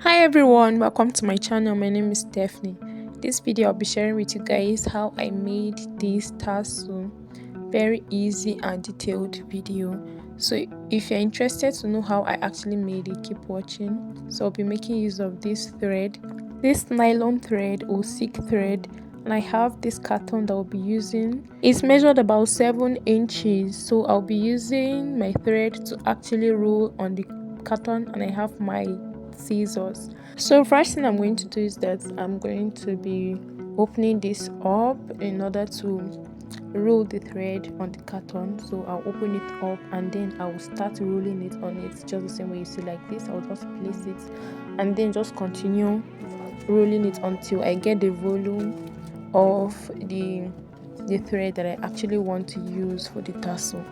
Hi everyone, welcome to my channel. My name is Stephanie. This video I'll be sharing with you guys how I made this tassel. Very easy and detailed video. So if you're interested to know how I actually made it, keep watching. So I'll be making use of this thread, this nylon thread or silk thread, and I have this carton that I'll be using. It's measured about 7 inches, so I'll be using my thread to actually roll on the carton, and I have my scissors. So first thing I'm going to do is that I'm going to be opening this up in order to roll the thread on the carton. So I'll open it up and then I'll start rolling it on it just the same way you see like this. I'll just place it and then just continue rolling it until I get the volume of the thread that I actually want to use for the tassel.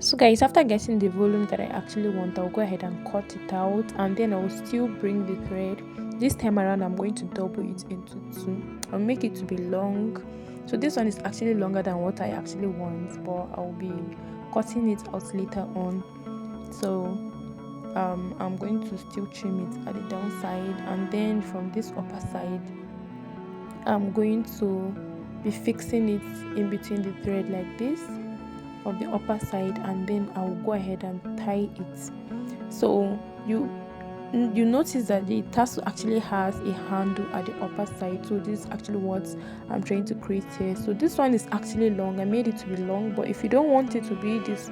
So guys, after getting the volume that I actually want, I'll go ahead and cut it out, and then I'll still bring the thread. This time around I'm going to double it into two. I'll make it to be long. So this one is actually longer than what I actually want, but I'll be cutting it out later on. So I'm going to still trim it at the downside, and then from this upper side I'm going to be fixing it in between the thread like this of the upper side, and then I'll go ahead and tie it. So you notice that the tassel actually has a handle at the upper side, so this is actually what I'm trying to create here. So this one is actually long. I made it to be long, but if you don't want it to be this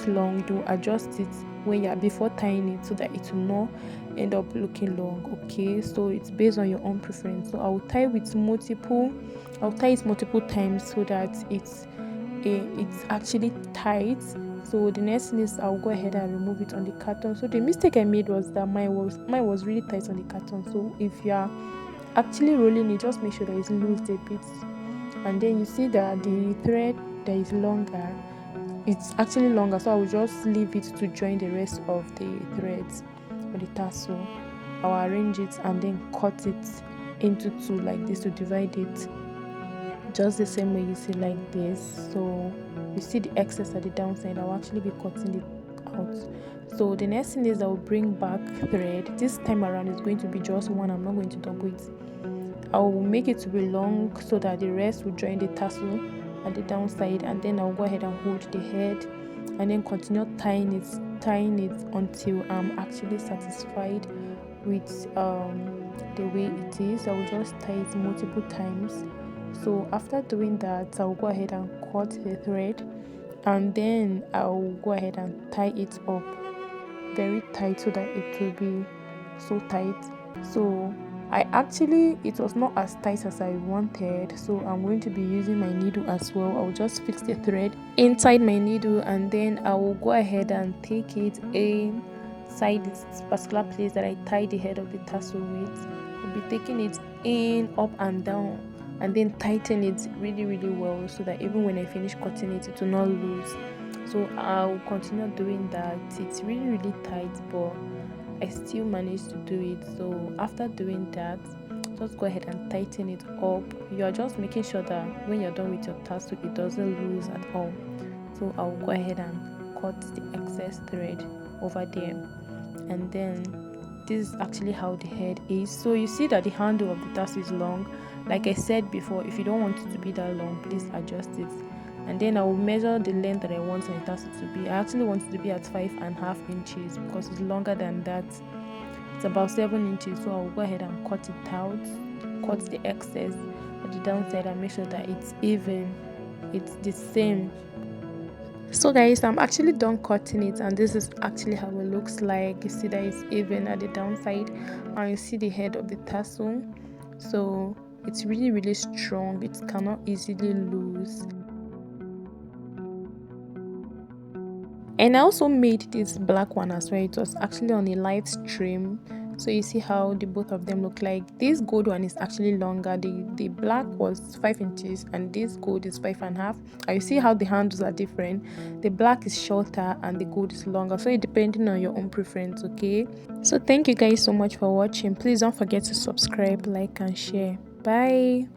long, you adjust it when you're before tying it so that it will not end up looking long. Okay, so it's based on your own preference. So I'll tie it multiple times so that it's actually tight. So the next thing is I'll go ahead and remove it on the carton. So the mistake I made was that mine was really tight on the carton. So if you are actually rolling it, just make sure that it's loose a bit, and then you see that the thread that is longer, it's actually longer, so I will just leave it to join the rest of the threads or the tassel. I'll arrange it and then cut it into two like this to divide it just the same way you see like this. So you see the excess at the downside, I'll actually be cutting it out. So the next thing is I'll bring back thread. This time around it's going to be just one. I'm not going to double it. I'll make it to be long so that the rest will join the tassel at the downside, and then I'll go ahead and hold the head and then continue tying it until I'm actually satisfied with the way it is. I will just tie it multiple times. So after doing that, I'll go ahead and cut the thread, and then I'll go ahead and tie it up very tight so that it will be so tight. So it was not as tight as I wanted, so I'm going to be using my needle as well. I'll just fix the thread inside my needle, and then I will go ahead and take it inside this particular place that I tied the head of the tassel with. I'll be taking it in, up and down, and then tighten it really well so that even when I finish cutting it, it will not lose. So I'll continue doing that. It's really tight, but I still managed to do it. So after doing that, just go ahead and tighten it up. You are just making sure that when you're done with your tassel, it doesn't lose at all. So I'll go ahead and cut the excess thread over there, and then this is actually how the head is. So you see that the handle of the tassel is long. Like I said before, if you don't want it to be that long, please adjust it. And then I will measure the length that I want my tassel to be. I actually want it to be at 5.5 inches because it's longer than that. It's about 7 inches, so I will go ahead and cut it out, cut the excess at the downside, and make sure that it's even, it's the same. So guys, I'm actually done cutting it, and this is actually how it looks like. You see that it's even at the downside, and you see the head of the tassel. So it's really strong. It cannot easily lose. And I also made this black one as well. It was actually on a live stream, so you see how the both of them look like. This gold one is actually longer. The black was 5 inches and this gold is 5.5. And you see how the handles are different. The black is shorter and the gold is longer, so it depending on your own preference. Okay, so thank you guys so much for watching. Please don't forget to subscribe, like and share. Bye.